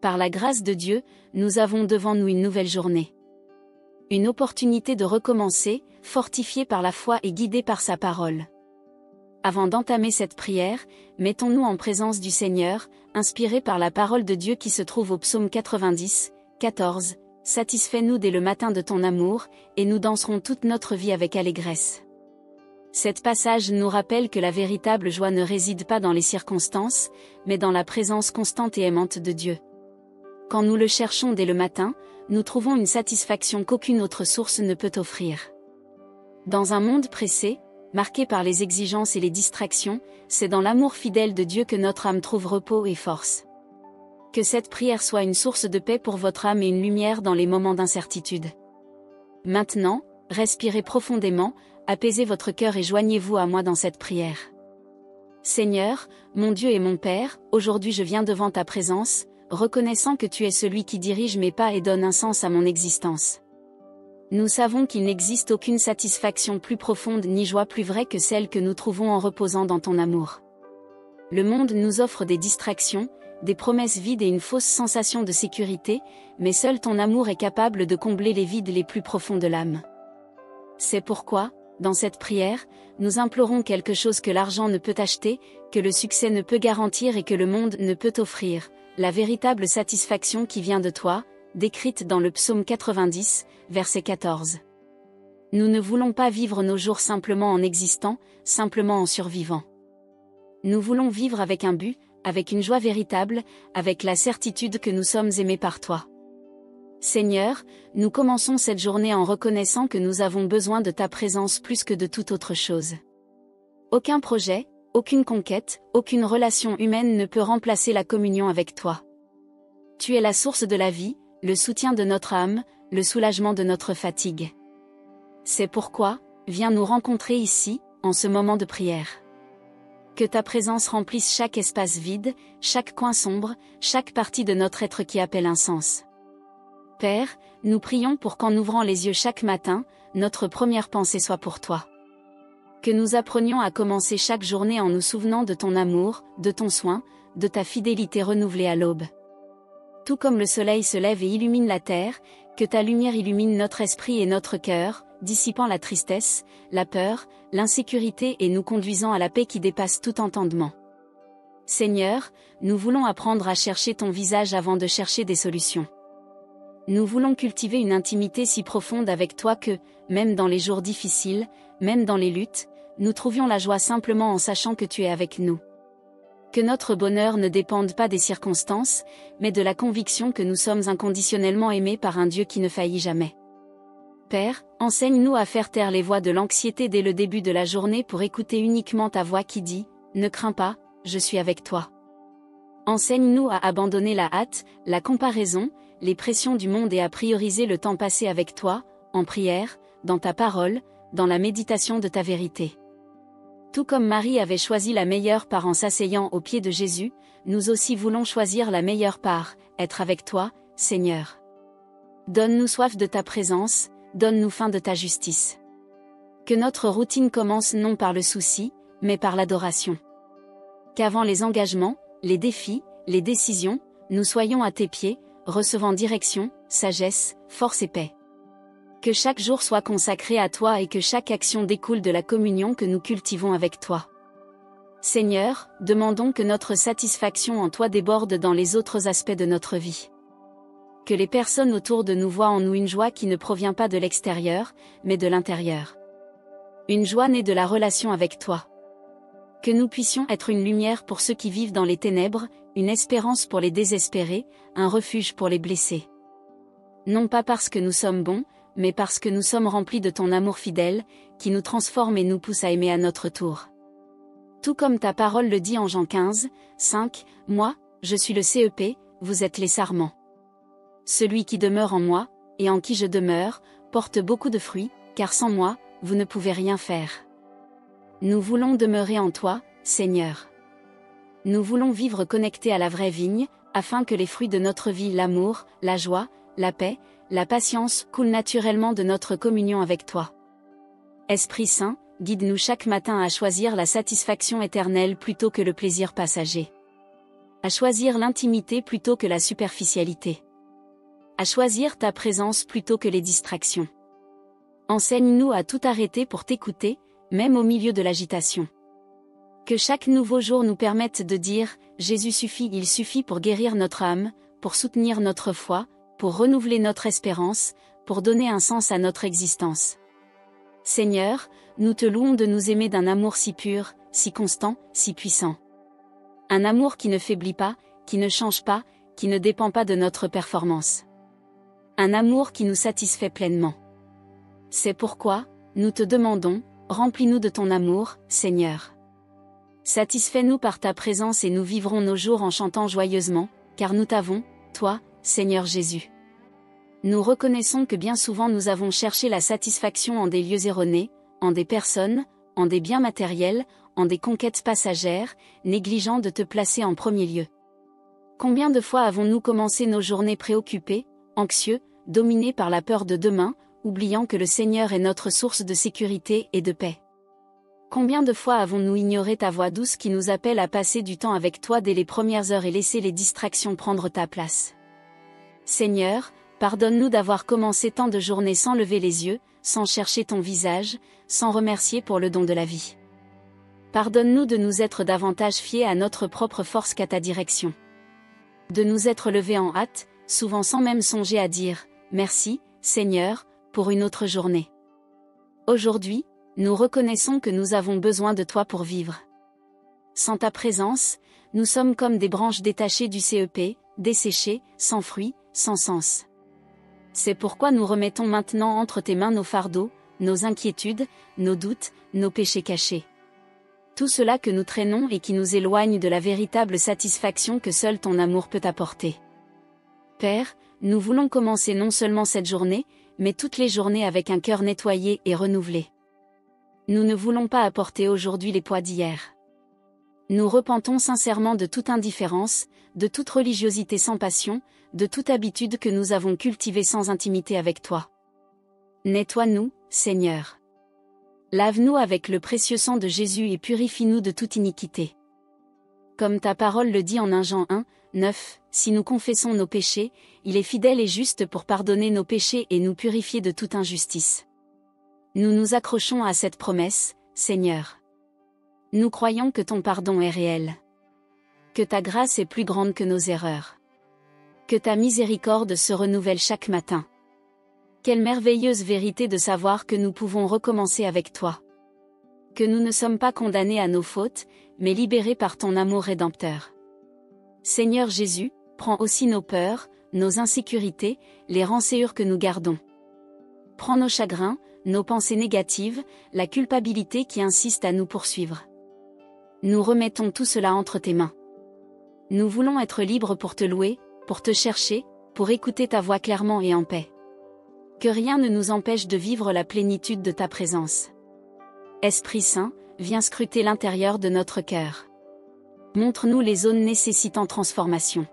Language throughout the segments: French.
Par la grâce de Dieu, nous avons devant nous une nouvelle journée. Une opportunité de recommencer, fortifiée par la foi et guidée par sa parole. Avant d'entamer cette prière, mettons-nous en présence du Seigneur, inspirés par la parole de Dieu qui se trouve au psaume 90, 14. Satisfais-nous dès le matin de ton amour, et nous danserons toute notre vie avec allégresse. Cet passage nous rappelle que la véritable joie ne réside pas dans les circonstances, mais dans la présence constante et aimante de Dieu. Quand nous le cherchons dès le matin, nous trouvons une satisfaction qu'aucune autre source ne peut offrir. Dans un monde pressé, marqué par les exigences et les distractions, c'est dans l'amour fidèle de Dieu que notre âme trouve repos et force. Que cette prière soit une source de paix pour votre âme et une lumière dans les moments d'incertitude. Maintenant, respirez profondément, apaisez votre cœur et joignez-vous à moi dans cette prière. Seigneur, mon Dieu et mon Père, aujourd'hui je viens devant ta présence, reconnaissant que tu es celui qui dirige mes pas et donne un sens à mon existence. Nous savons qu'il n'existe aucune satisfaction plus profonde ni joie plus vraie que celle que nous trouvons en reposant dans ton amour. Le monde nous offre des distractions, des promesses vides et une fausse sensation de sécurité, mais seul ton amour est capable de combler les vides les plus profonds de l'âme. C'est pourquoi, dans cette prière, nous implorons quelque chose que l'argent ne peut acheter, que le succès ne peut garantir et que le monde ne peut offrir, la véritable satisfaction qui vient de toi, décrite dans le psaume 90, verset 14. Nous ne voulons pas vivre nos jours simplement en existant, simplement en survivant. Nous voulons vivre avec un but, avec une joie véritable, avec la certitude que nous sommes aimés par toi. Seigneur, nous commençons cette journée en reconnaissant que nous avons besoin de ta présence plus que de toute autre chose. Aucun projet, aucune conquête, aucune relation humaine ne peut remplacer la communion avec toi. Tu es la source de la vie, le soutien de notre âme, le soulagement de notre fatigue. C'est pourquoi, viens nous rencontrer ici, en ce moment de prière. Que ta présence remplisse chaque espace vide, chaque coin sombre, chaque partie de notre être qui appelle un sens. Père, nous prions pour qu'en ouvrant les yeux chaque matin, notre première pensée soit pour toi. Que nous apprenions à commencer chaque journée en nous souvenant de ton amour, de ton soin, de ta fidélité renouvelée à l'aube. Tout comme le soleil se lève et illumine la terre, que ta lumière illumine notre esprit et notre cœur, dissipant la tristesse, la peur, l'insécurité et nous conduisant à la paix qui dépasse tout entendement. Seigneur, nous voulons apprendre à chercher ton visage avant de chercher des solutions. Nous voulons cultiver une intimité si profonde avec toi que, même dans les jours difficiles, même dans les luttes, nous trouvions la joie simplement en sachant que tu es avec nous. Que notre bonheur ne dépende pas des circonstances, mais de la conviction que nous sommes inconditionnellement aimés par un Dieu qui ne faillit jamais. Père, enseigne-nous à faire taire les voix de l'anxiété dès le début de la journée pour écouter uniquement ta voix qui dit « Ne crains pas, je suis avec toi ». Enseigne-nous à abandonner la hâte, la comparaison, les pressions du monde et à prioriser le temps passé avec toi, en prière, dans ta parole, dans la méditation de ta vérité. Tout comme Marie avait choisi la meilleure part en s'asseyant aux pieds de Jésus, nous aussi voulons choisir la meilleure part, être avec toi, Seigneur. Donne-nous soif de ta présence, donne-nous faim de ta justice. Que notre routine commence non par le souci, mais par l'adoration. Qu'avant les engagements, les défis, les décisions, nous soyons à tes pieds, recevant direction, sagesse, force et paix. Que chaque jour soit consacré à toi et que chaque action découle de la communion que nous cultivons avec toi. Seigneur, demandons que notre satisfaction en toi déborde dans les autres aspects de notre vie. Que les personnes autour de nous voient en nous une joie qui ne provient pas de l'extérieur, mais de l'intérieur. Une joie née de la relation avec toi. Que nous puissions être une lumière pour ceux qui vivent dans les ténèbres, une espérance pour les désespérés, un refuge pour les blessés. Non pas parce que nous sommes bons, mais parce que nous sommes remplis de ton amour fidèle, qui nous transforme et nous pousse à aimer à notre tour. Tout comme ta parole le dit en Jean 15, 5, « Moi, je suis le CEP, vous êtes les sarments. Celui qui demeure en moi, et en qui je demeure, porte beaucoup de fruits, car sans moi, vous ne pouvez rien faire. » Nous voulons demeurer en toi, Seigneur. Nous voulons vivre connectés à la vraie vigne, afin que les fruits de notre vie, l'amour, la joie, la paix, la patience, coulent naturellement de notre communion avec toi. Esprit Saint, guide-nous chaque matin à choisir la satisfaction éternelle plutôt que le plaisir passager. À choisir l'intimité plutôt que la superficialité. À choisir ta présence plutôt que les distractions. Enseigne-nous à tout arrêter pour t'écouter, même au milieu de l'agitation. Que chaque nouveau jour nous permette de dire « Jésus suffit », il suffit pour guérir notre âme, pour soutenir notre foi, pour renouveler notre espérance, pour donner un sens à notre existence. Seigneur, nous te louons de nous aimer d'un amour si pur, si constant, si puissant. Un amour qui ne faiblit pas, qui ne change pas, qui ne dépend pas de notre performance. Un amour qui nous satisfait pleinement. C'est pourquoi, nous te demandons, remplis-nous de ton amour, Seigneur. Satisfais-nous par ta présence et nous vivrons nos jours en chantant joyeusement, car nous t'avons, toi, Seigneur Jésus. Nous reconnaissons que bien souvent nous avons cherché la satisfaction en des lieux erronés, en des personnes, en des biens matériels, en des conquêtes passagères, négligeant de te placer en premier lieu. Combien de fois avons-nous commencé nos journées préoccupés, anxieux, dominés par la peur de demain, oubliant que le Seigneur est notre source de sécurité et de paix? Combien de fois avons-nous ignoré ta voix douce qui nous appelle à passer du temps avec toi dès les premières heures et laisser les distractions prendre ta place? Seigneur, pardonne-nous d'avoir commencé tant de journées sans lever les yeux, sans chercher ton visage, sans remercier pour le don de la vie. Pardonne-nous de nous être davantage fiés à notre propre force qu'à ta direction. De nous être levés en hâte, souvent sans même songer à dire « Merci, Seigneur », pour une autre journée. Aujourd'hui, nous reconnaissons que nous avons besoin de toi pour vivre. Sans ta présence, nous sommes comme des branches détachées du CEP, desséchées, sans fruits, sans sens. C'est pourquoi nous remettons maintenant entre tes mains nos fardeaux, nos inquiétudes, nos doutes, nos péchés cachés. Tout cela que nous traînons et qui nous éloigne de la véritable satisfaction que seul ton amour peut apporter. Père, nous voulons commencer non seulement cette journée, mais toutes les journées avec un cœur nettoyé et renouvelé. Nous ne voulons pas apporter aujourd'hui les poids d'hier. Nous repentons sincèrement de toute indifférence, de toute religiosité sans passion, de toute habitude que nous avons cultivée sans intimité avec toi. Nettoie-nous, Seigneur. Lave-nous avec le précieux sang de Jésus et purifie-nous de toute iniquité. Comme ta parole le dit en 1 Jean 1, 9, si nous confessons nos péchés, il est fidèle et juste pour pardonner nos péchés et nous purifier de toute injustice. Nous nous accrochons à cette promesse, Seigneur. Nous croyons que ton pardon est réel. Que ta grâce est plus grande que nos erreurs. Que ta miséricorde se renouvelle chaque matin. Quelle merveilleuse vérité de savoir que nous pouvons recommencer avec toi. Que nous ne sommes pas condamnés à nos fautes, mais libérés par ton amour rédempteur. Seigneur Jésus, prends aussi nos peurs, nos insécurités, les rancœurs que nous gardons. Prends nos chagrins, nos pensées négatives, la culpabilité qui insiste à nous poursuivre. Nous remettons tout cela entre tes mains. Nous voulons être libres pour te louer, pour te chercher, pour écouter ta voix clairement et en paix. Que rien ne nous empêche de vivre la plénitude de ta présence. Esprit Saint, viens scruter l'intérieur de notre cœur. Montre-nous les zones nécessitant transformation.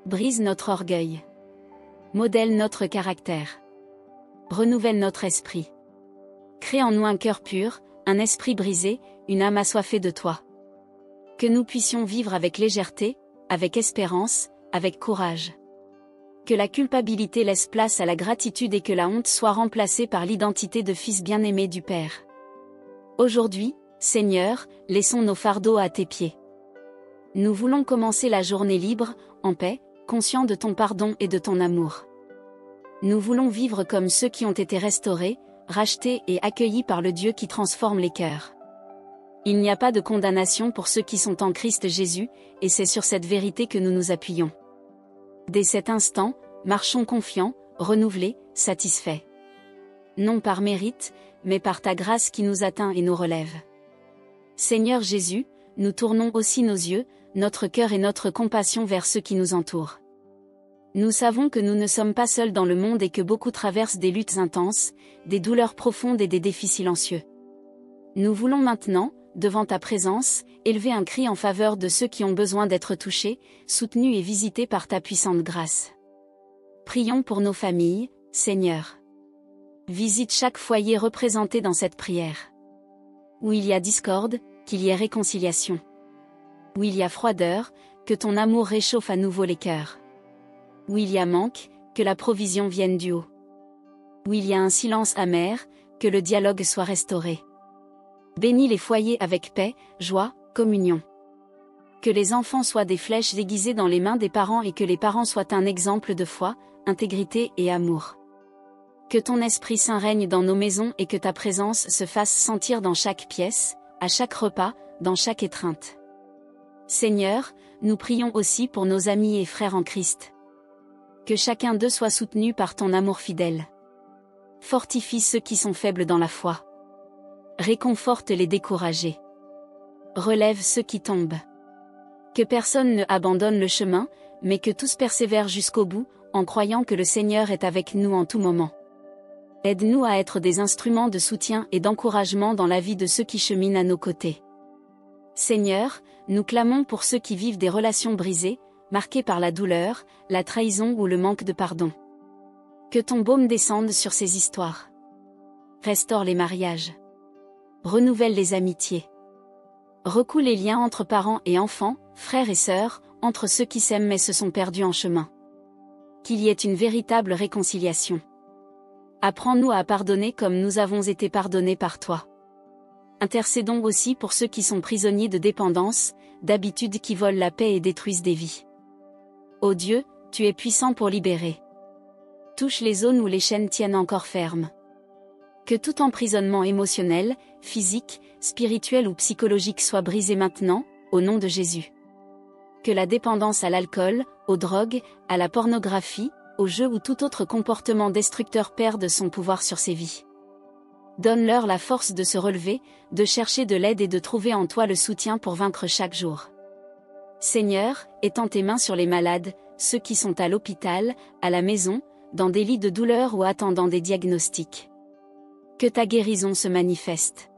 Brise notre orgueil. Modèle notre caractère. Renouvelle notre esprit. Crée en nous un cœur pur, un esprit brisé, une âme assoiffée de toi. Que nous puissions vivre avec légèreté, avec espérance, avec courage. Que la culpabilité laisse place à la gratitude et que la honte soit remplacée par l'identité de fils bien-aimé du Père. Aujourd'hui, Seigneur, laissons nos fardeaux à tes pieds. Nous voulons commencer la journée libre, en paix, conscients de ton pardon et de ton amour. Nous voulons vivre comme ceux qui ont été restaurés, rachetés et accueillis par le Dieu qui transforme les cœurs. Il n'y a pas de condamnation pour ceux qui sont en Christ Jésus, et c'est sur cette vérité que nous nous appuyons. Dès cet instant, marchons confiants, renouvelés, satisfaits. Non par mérite, mais par ta grâce qui nous atteint et nous relève. Seigneur Jésus, nous tournons aussi nos yeux, notre cœur et notre compassion vers ceux qui nous entourent. Nous savons que nous ne sommes pas seuls dans le monde et que beaucoup traversent des luttes intenses, des douleurs profondes et des défis silencieux. Nous voulons maintenant, devant ta présence, élever un cri en faveur de ceux qui ont besoin d'être touchés, soutenus et visités par ta puissante grâce. Prions pour nos familles, Seigneur. Visite chaque foyer représenté dans cette prière. Où il y a discorde, qu'il y ait réconciliation. Où il y a froideur, que ton amour réchauffe à nouveau les cœurs. Où il y a manque, que la provision vienne du haut. Où il y a un silence amer, que le dialogue soit restauré. Bénis les foyers avec paix, joie, communion. Que les enfants soient des flèches aiguisées dans les mains des parents et que les parents soient un exemple de foi, intégrité et amour. Que ton Esprit Saint règne dans nos maisons et que ta présence se fasse sentir dans chaque pièce, à chaque repas, dans chaque étreinte. Seigneur, nous prions aussi pour nos amis et frères en Christ. Que chacun d'eux soit soutenu par ton amour fidèle. Fortifie ceux qui sont faibles dans la foi. Réconforte les découragés. Relève ceux qui tombent. Que personne ne abandonne le chemin, mais que tous persévèrent jusqu'au bout, en croyant que le Seigneur est avec nous en tout moment. Aide-nous à être des instruments de soutien et d'encouragement dans la vie de ceux qui cheminent à nos côtés. Seigneur, nous clamons pour ceux qui vivent des relations brisées, marquées par la douleur, la trahison ou le manque de pardon. Que ton baume descende sur ces histoires. Restaure les mariages. Renouvelle les amitiés. Recoue les liens entre parents et enfants, frères et sœurs, entre ceux qui s'aiment mais se sont perdus en chemin. Qu'il y ait une véritable réconciliation. Apprends-nous à pardonner comme nous avons été pardonnés par toi. Intercédons aussi pour ceux qui sont prisonniers de dépendance, d'habitudes qui volent la paix et détruisent des vies. Ô Dieu, tu es puissant pour libérer. Touche les zones où les chaînes tiennent encore fermes. Que tout emprisonnement émotionnel, physique, spirituel ou psychologique soit brisé maintenant, au nom de Jésus. Que la dépendance à l'alcool, aux drogues, à la pornographie, aux jeux ou tout autre comportement destructeur perde son pouvoir sur ces vies. Donne-leur la force de se relever, de chercher de l'aide et de trouver en toi le soutien pour vaincre chaque jour. Seigneur, étends tes mains sur les malades, ceux qui sont à l'hôpital, à la maison, dans des lits de douleur ou attendant des diagnostics. Que ta guérison se manifeste.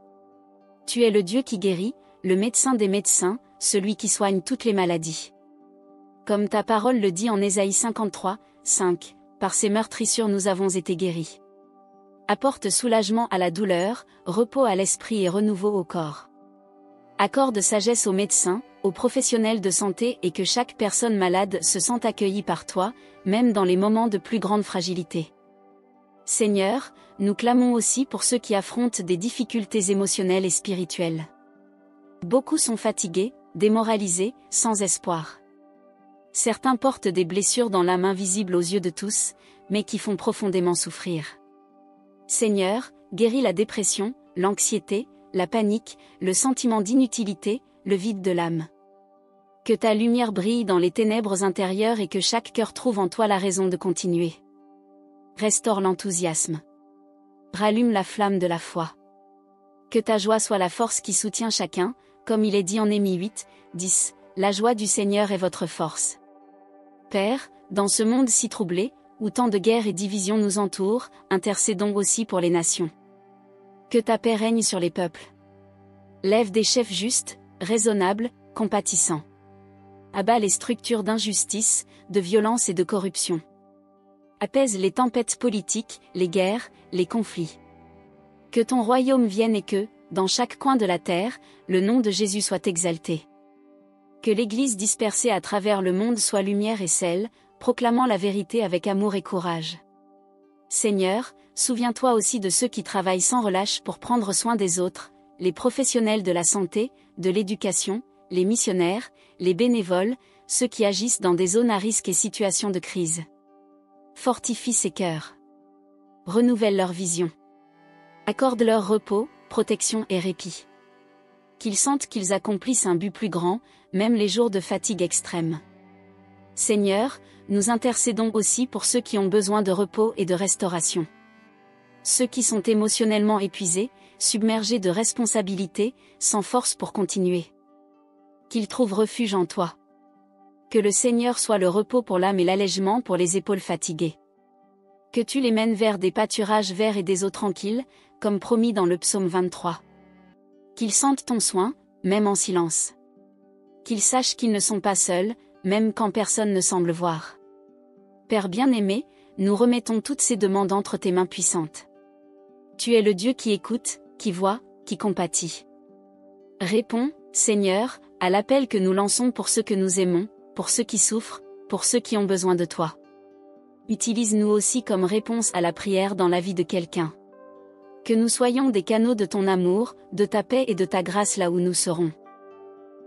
Tu es le Dieu qui guérit, le médecin des médecins, celui qui soigne toutes les maladies. Comme ta parole le dit en Ésaïe 53, 5, par ses meurtrissures nous avons été guéris. Apporte soulagement à la douleur, repos à l'esprit et renouveau au corps. Accorde sagesse aux médecins, aux professionnels de santé et que chaque personne malade se sente accueillie par toi, même dans les moments de plus grande fragilité. Seigneur, nous clamons aussi pour ceux qui affrontent des difficultés émotionnelles et spirituelles. Beaucoup sont fatigués, démoralisés, sans espoir. Certains portent des blessures dans l'âme invisibles aux yeux de tous, mais qui font profondément souffrir. Seigneur, guéris la dépression, l'anxiété, la panique, le sentiment d'inutilité, le vide de l'âme. Que ta lumière brille dans les ténèbres intérieures et que chaque cœur trouve en toi la raison de continuer. Restaure l'enthousiasme. Rallume la flamme de la foi. Que ta joie soit la force qui soutient chacun, comme il est dit en Néhémie 8, 10, la joie du Seigneur est votre force. Père, dans ce monde si troublé, où tant de guerres et divisions nous entourent, intercédons aussi pour les nations. Que ta paix règne sur les peuples. Lève des chefs justes, raisonnables, compatissants. Abat les structures d'injustice, de violence et de corruption. Apaise les tempêtes politiques, les guerres, les conflits. Que ton royaume vienne et que, dans chaque coin de la terre, le nom de Jésus soit exalté. Que l'Église dispersée à travers le monde soit lumière et sel, proclamant la vérité avec amour et courage. Seigneur, souviens-toi aussi de ceux qui travaillent sans relâche pour prendre soin des autres, les professionnels de la santé, de l'éducation, les missionnaires, les bénévoles, ceux qui agissent dans des zones à risque et situations de crise. Fortifie ces cœurs. Renouvelle leur vision. Accorde-leur repos, protection et répit. Qu'ils sentent qu'ils accomplissent un but plus grand, même les jours de fatigue extrême. Seigneur, nous intercédons aussi pour ceux qui ont besoin de repos et de restauration. Ceux qui sont émotionnellement épuisés, submergés de responsabilités, sans force pour continuer. Qu'ils trouvent refuge en toi. Que le Seigneur soit le repos pour l'âme et l'allègement pour les épaules fatiguées. Que tu les mènes vers des pâturages verts et des eaux tranquilles, comme promis dans le psaume 23. Qu'ils sentent ton soin, même en silence. Qu'ils sachent qu'ils ne sont pas seuls, même quand personne ne semble voir. Père bien-aimé, nous remettons toutes ces demandes entre tes mains puissantes. Tu es le Dieu qui écoute, qui voit, qui compatit. Réponds, Seigneur, à l'appel que nous lançons pour ceux que nous aimons, pour ceux qui souffrent, pour ceux qui ont besoin de toi. Utilise-nous aussi comme réponse à la prière dans la vie de quelqu'un. Que nous soyons des canaux de ton amour, de ta paix et de ta grâce là où nous serons.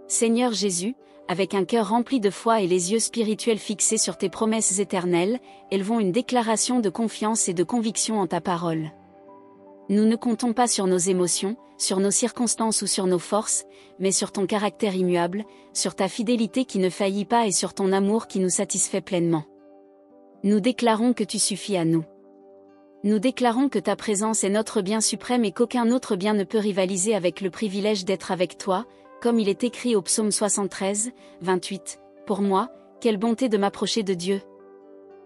Seigneur Jésus, avec un cœur rempli de foi et les yeux spirituels fixés sur tes promesses éternelles, élevons une déclaration de confiance et de conviction en ta parole. Nous ne comptons pas sur nos émotions, sur nos circonstances ou sur nos forces, mais sur ton caractère immuable, sur ta fidélité qui ne faillit pas et sur ton amour qui nous satisfait pleinement. Nous déclarons que tu suffis à nous. Nous déclarons que ta présence est notre bien suprême et qu'aucun autre bien ne peut rivaliser avec le privilège d'être avec toi, comme il est écrit au psaume 73, 28. Pour moi, quelle bonté de m'approcher de Dieu.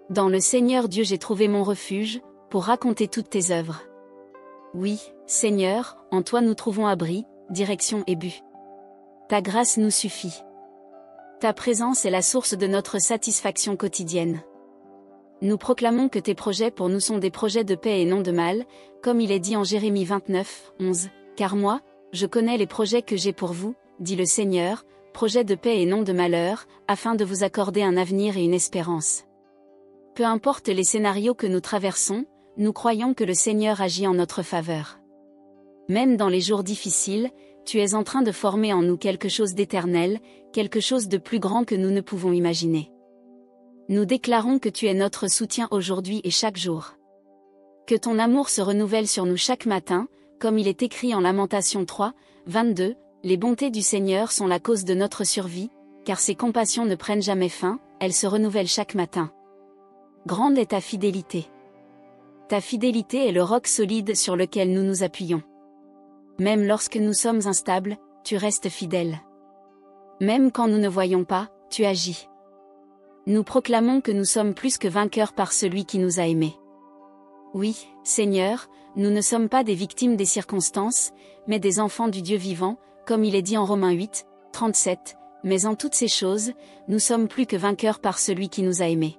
Dans le Seigneur Dieu j'ai trouvé mon refuge, pour raconter toutes tes œuvres. Oui, Seigneur, en toi nous trouvons abri, direction et but. Ta grâce nous suffit. Ta présence est la source de notre satisfaction quotidienne. Nous proclamons que tes projets pour nous sont des projets de paix et non de mal, comme il est dit en Jérémie 29, 11. Car moi, je connais les projets que j'ai pour vous, dit le Seigneur, projets de paix et non de malheur, afin de vous accorder un avenir et une espérance. Peu importe les scénarios que nous traversons, nous croyons que le Seigneur agit en notre faveur. Même dans les jours difficiles, tu es en train de former en nous quelque chose d'éternel, quelque chose de plus grand que nous ne pouvons imaginer. Nous déclarons que tu es notre soutien aujourd'hui et chaque jour. Que ton amour se renouvelle sur nous chaque matin, comme il est écrit en Lamentations 3, 22, les bontés du Seigneur sont la cause de notre survie, car ses compassions ne prennent jamais fin, elles se renouvellent chaque matin. Grande est ta fidélité. Ta fidélité est le roc solide sur lequel nous nous appuyons. Même lorsque nous sommes instables, tu restes fidèle. Même quand nous ne voyons pas, tu agis. Nous proclamons que nous sommes plus que vainqueurs par celui qui nous a aimés. Oui, Seigneur, nous ne sommes pas des victimes des circonstances, mais des enfants du Dieu vivant, comme il est dit en Romains 8, 37, mais en toutes ces choses, nous sommes plus que vainqueurs par celui qui nous a aimés.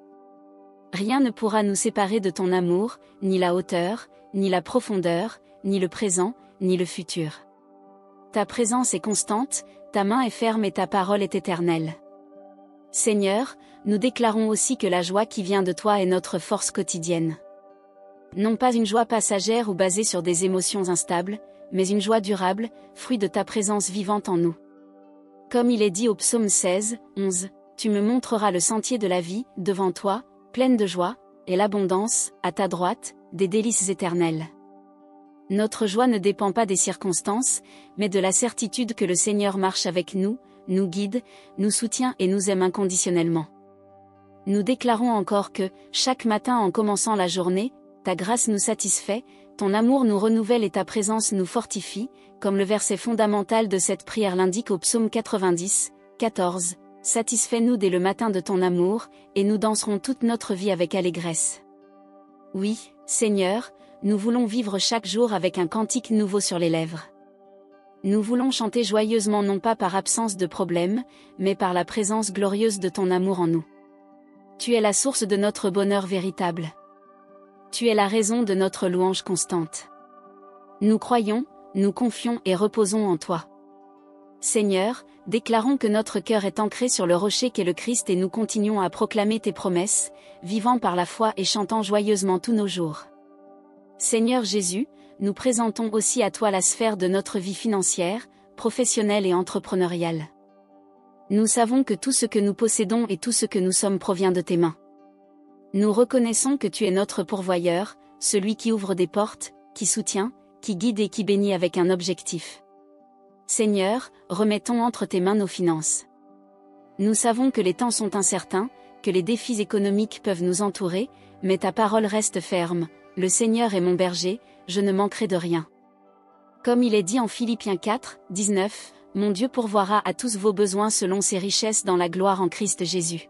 Rien ne pourra nous séparer de ton amour, ni la hauteur, ni la profondeur, ni le présent, ni le futur. Ta présence est constante, ta main est ferme et ta parole est éternelle. Seigneur, nous déclarons aussi que la joie qui vient de toi est notre force quotidienne. Non pas une joie passagère ou basée sur des émotions instables, mais une joie durable, fruit de ta présence vivante en nous. Comme il est dit au psaume 16, 11, tu me montreras le sentier de la vie, devant toi, pleine de joie, et l'abondance, à ta droite, des délices éternelles. Notre joie ne dépend pas des circonstances, mais de la certitude que le Seigneur marche avec nous, nous guide, nous soutient et nous aime inconditionnellement. Nous déclarons encore que, chaque matin en commençant la journée, ta grâce nous satisfait, ton amour nous renouvelle et ta présence nous fortifie, comme le verset fondamental de cette prière l'indique au psaume 90, 14. Satisfais-nous dès le matin de ton amour, et nous danserons toute notre vie avec allégresse. Oui, Seigneur, nous voulons vivre chaque jour avec un cantique nouveau sur les lèvres. Nous voulons chanter joyeusement non pas par absence de problème, mais par la présence glorieuse de ton amour en nous. Tu es la source de notre bonheur véritable. Tu es la raison de notre louange constante. Nous croyons, nous confions et reposons en toi. Seigneur, déclarons que notre cœur est ancré sur le rocher qu'est le Christ et nous continuons à proclamer tes promesses, vivant par la foi et chantant joyeusement tous nos jours. Seigneur Jésus, nous présentons aussi à toi la sphère de notre vie financière, professionnelle et entrepreneuriale. Nous savons que tout ce que nous possédons et tout ce que nous sommes provient de tes mains. Nous reconnaissons que tu es notre pourvoyeur, celui qui ouvre des portes, qui soutient, qui guide et qui bénit avec un objectif. Seigneur, remettons entre tes mains nos finances. Nous savons que les temps sont incertains, que les défis économiques peuvent nous entourer, mais ta parole reste ferme, le Seigneur est mon berger, je ne manquerai de rien. Comme il est dit en Philippiens 4, 19, mon Dieu pourvoira à tous vos besoins selon ses richesses dans la gloire en Christ Jésus.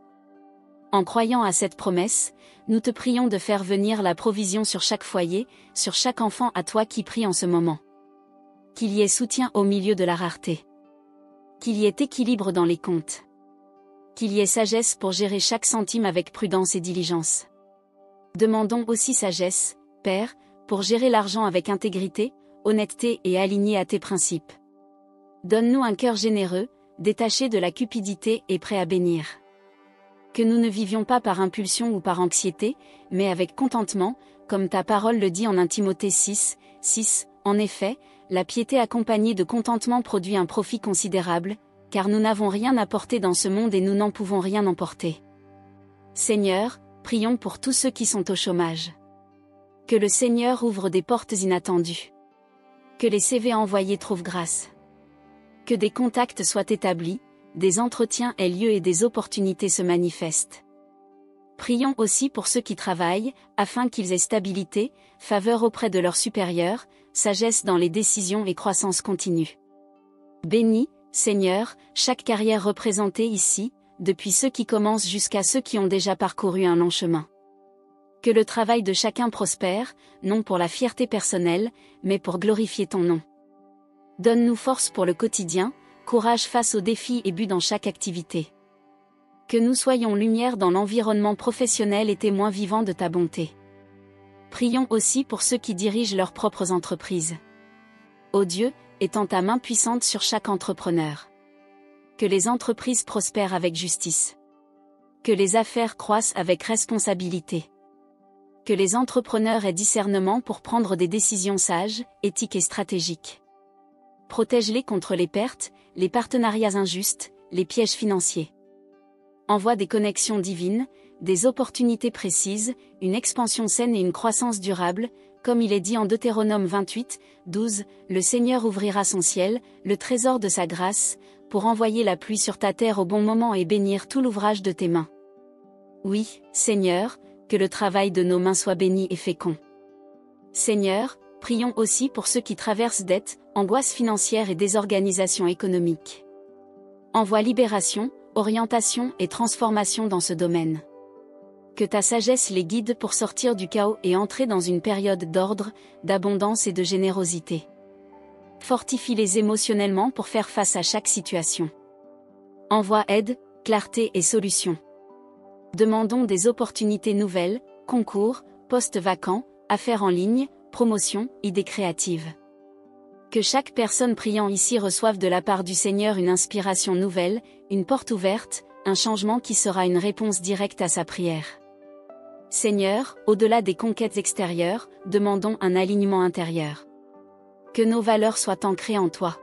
En croyant à cette promesse, nous te prions de faire venir la provision sur chaque foyer, sur chaque enfant à toi qui prie en ce moment. Qu'il y ait soutien au milieu de la rareté. Qu'il y ait équilibre dans les comptes. Qu'il y ait sagesse pour gérer chaque centime avec prudence et diligence. Demandons aussi sagesse, Père, pour gérer l'argent avec intégrité, honnêteté et aligné à tes principes. Donne-nous un cœur généreux, détaché de la cupidité et prêt à bénir. Que nous ne vivions pas par impulsion ou par anxiété, mais avec contentement, comme ta parole le dit en 1 Timothée 6, 6. En effet, la piété accompagnée de contentement produit un profit considérable, car nous n'avons rien à porter dans ce monde et nous n'en pouvons rien emporter. Seigneur, prions pour tous ceux qui sont au chômage. Que le Seigneur ouvre des portes inattendues. Que les CV envoyés trouvent grâce. Que des contacts soient établis, des entretiens aient lieu et des opportunités se manifestent. Prions aussi pour ceux qui travaillent, afin qu'ils aient stabilité, faveur auprès de leurs supérieurs, sagesse dans les décisions et croissance continue. Bénis, Seigneur, chaque carrière représentée ici, depuis ceux qui commencent jusqu'à ceux qui ont déjà parcouru un long chemin. Que le travail de chacun prospère, non pour la fierté personnelle, mais pour glorifier ton nom. Donne-nous force pour le quotidien, courage face aux défis et but dans chaque activité. Que nous soyons lumière dans l'environnement professionnel et témoins vivants de ta bonté. Prions aussi pour ceux qui dirigent leurs propres entreprises. Ô Dieu, étends ta main puissante sur chaque entrepreneur. Que les entreprises prospèrent avec justice. Que les affaires croissent avec responsabilité. Que les entrepreneurs aient discernement pour prendre des décisions sages, éthiques et stratégiques. Protège-les contre les pertes, les partenariats injustes, les pièges financiers. Envoie des connexions divines, des opportunités précises, une expansion saine et une croissance durable, comme il est dit en Deutéronome 28, 12, le Seigneur ouvrira son ciel, le trésor de sa grâce, pour envoyer la pluie sur ta terre au bon moment et bénir tout l'ouvrage de tes mains. Oui, Seigneur, que le travail de nos mains soit béni et fécond. Seigneur, prions aussi pour ceux qui traversent dettes, angoisses financières et désorganisation économique. Envoie libération, orientation et transformation dans ce domaine. Que ta sagesse les guide pour sortir du chaos et entrer dans une période d'ordre, d'abondance et de générosité. Fortifie-les émotionnellement pour faire face à chaque situation. Envoie aide, clarté et solutions. Demandons des opportunités nouvelles, concours, postes vacants, affaires en ligne, promotions, idées créatives. Que chaque personne priant ici reçoive de la part du Seigneur une inspiration nouvelle, une porte ouverte, un changement qui sera une réponse directe à sa prière. Seigneur, au-delà des conquêtes extérieures, demandons un alignement intérieur. Que nos valeurs soient ancrées en toi.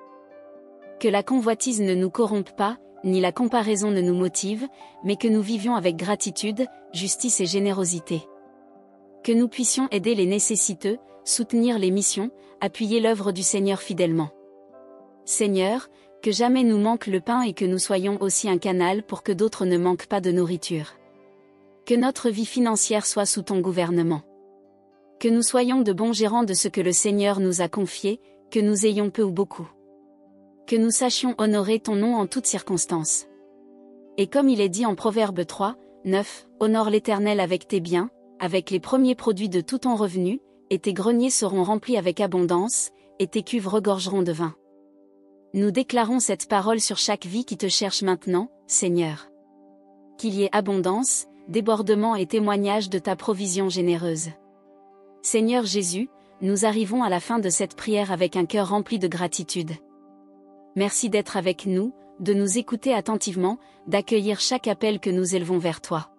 Que la convoitise ne nous corrompe pas, ni la comparaison ne nous motive, mais que nous vivions avec gratitude, justice et générosité. Que nous puissions aider les nécessiteux, soutenir les missions, appuyer l'œuvre du Seigneur fidèlement. Seigneur, que jamais nous manque le pain et que nous soyons aussi un canal pour que d'autres ne manquent pas de nourriture. Que notre vie financière soit sous ton gouvernement. Que nous soyons de bons gérants de ce que le Seigneur nous a confié, que nous ayons peu ou beaucoup. Que nous sachions honorer ton nom en toutes circonstances. Et comme il est dit en Proverbe 3, 9, honore l'Éternel avec tes biens, avec les premiers produits de tout ton revenu, et tes greniers seront remplis avec abondance, et tes cuves regorgeront de vin. Nous déclarons cette parole sur chaque vie qui te cherche maintenant, Seigneur. Qu'il y ait abondance, débordement et témoignage de ta provision généreuse. Seigneur Jésus, nous arrivons à la fin de cette prière avec un cœur rempli de gratitude. Merci d'être avec nous, de nous écouter attentivement, d'accueillir chaque appel que nous élevons vers toi.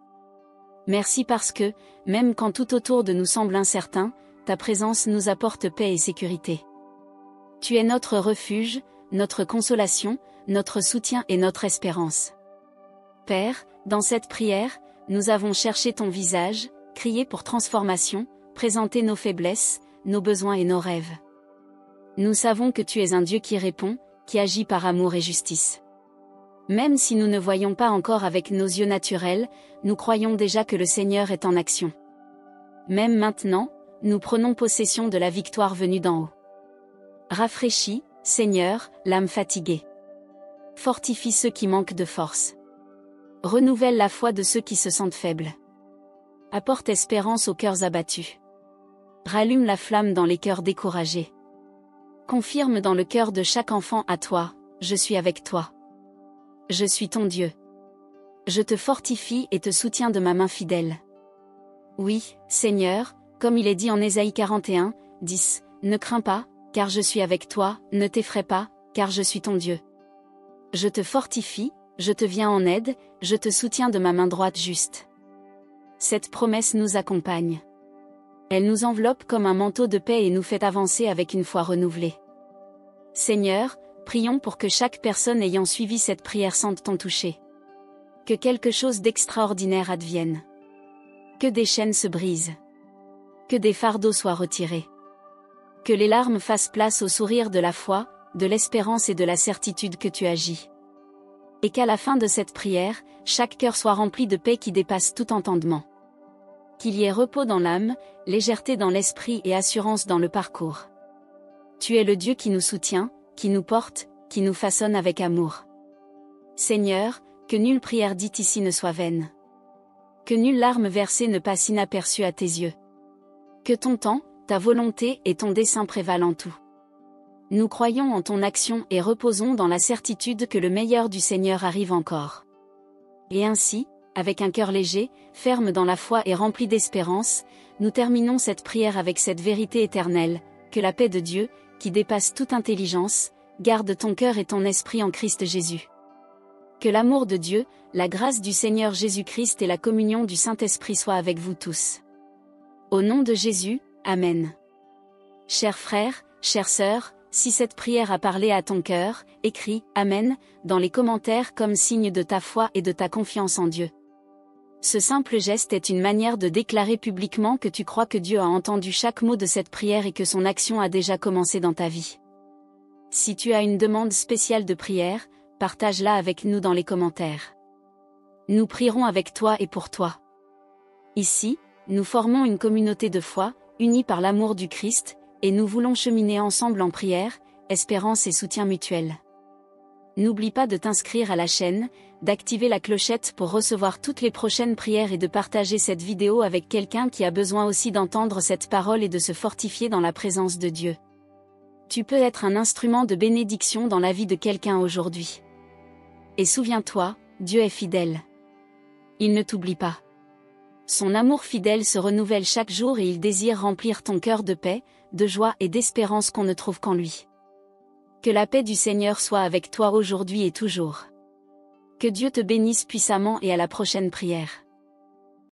Merci parce que, même quand tout autour de nous semble incertain, ta présence nous apporte paix et sécurité. Tu es notre refuge, notre consolation, notre soutien et notre espérance. Père, dans cette prière, nous avons cherché ton visage, crié pour transformation, présenté nos faiblesses, nos besoins et nos rêves. Nous savons que tu es un Dieu qui répond, qui agit par amour et justice. Même si nous ne voyons pas encore avec nos yeux naturels, nous croyons déjà que le Seigneur est en action. Même maintenant, nous prenons possession de la victoire venue d'en haut. Rafraîchis, Seigneur, l'âme fatiguée. Fortifie ceux qui manquent de force. Renouvelle la foi de ceux qui se sentent faibles. Apporte espérance aux cœurs abattus. Rallume la flamme dans les cœurs découragés. Confirme dans le cœur de chaque enfant à toi, je suis avec toi. Je suis ton Dieu. Je te fortifie et te soutiens de ma main fidèle. Oui, Seigneur, comme il est dit en Ésaïe 41, 10, ne crains pas, car je suis avec toi, ne t'effraie pas, car je suis ton Dieu. Je te fortifie, je te viens en aide, je te soutiens de ma main droite juste. Cette promesse nous accompagne. Elle nous enveloppe comme un manteau de paix et nous fait avancer avec une foi renouvelée. Seigneur, prions pour que chaque personne ayant suivi cette prière sente ton toucher. Que quelque chose d'extraordinaire advienne. Que des chaînes se brisent. Que des fardeaux soient retirés. Que les larmes fassent place au sourire de la foi, de l'espérance et de la certitude que tu agis. Et qu'à la fin de cette prière, chaque cœur soit rempli de paix qui dépasse tout entendement. Qu'il y ait repos dans l'âme, légèreté dans l'esprit et assurance dans le parcours. Tu es le Dieu qui nous soutient, qui nous porte, qui nous façonne avec amour. Seigneur, que nulle prière dite ici ne soit vaine. Que nulle larme versée ne passe inaperçue à tes yeux. Que ton temps, ta volonté et ton dessein prévalent en tout. Nous croyons en ton action et reposons dans la certitude que le meilleur du Seigneur arrive encore. Et ainsi, avec un cœur léger, ferme dans la foi et rempli d'espérance, nous terminons cette prière avec cette vérité éternelle, que la paix de Dieu, qui dépasse toute intelligence, garde ton cœur et ton esprit en Christ Jésus. Que l'amour de Dieu, la grâce du Seigneur Jésus-Christ et la communion du Saint-Esprit soient avec vous tous. Au nom de Jésus, Amen. Chers frères, chères sœurs, si cette prière a parlé à ton cœur, écris « Amen » dans les commentaires comme signe de ta foi et de ta confiance en Dieu. Ce simple geste est une manière de déclarer publiquement que tu crois que Dieu a entendu chaque mot de cette prière et que son action a déjà commencé dans ta vie. Si tu as une demande spéciale de prière, partage-la avec nous dans les commentaires. Nous prierons avec toi et pour toi. Ici, nous formons une communauté de foi, unie par l'amour du Christ, et nous voulons cheminer ensemble en prière, espérance et soutien mutuel. N'oublie pas de t'inscrire à la chaîne, d'activer la clochette pour recevoir toutes les prochaines prières et de partager cette vidéo avec quelqu'un qui a besoin aussi d'entendre cette parole et de se fortifier dans la présence de Dieu. Tu peux être un instrument de bénédiction dans la vie de quelqu'un aujourd'hui. Et souviens-toi, Dieu est fidèle. Il ne t'oublie pas. Son amour fidèle se renouvelle chaque jour et il désire remplir ton cœur de paix, de joie et d'espérance qu'on ne trouve qu'en lui. Que la paix du Seigneur soit avec toi aujourd'hui et toujours. Que Dieu te bénisse puissamment et à la prochaine prière.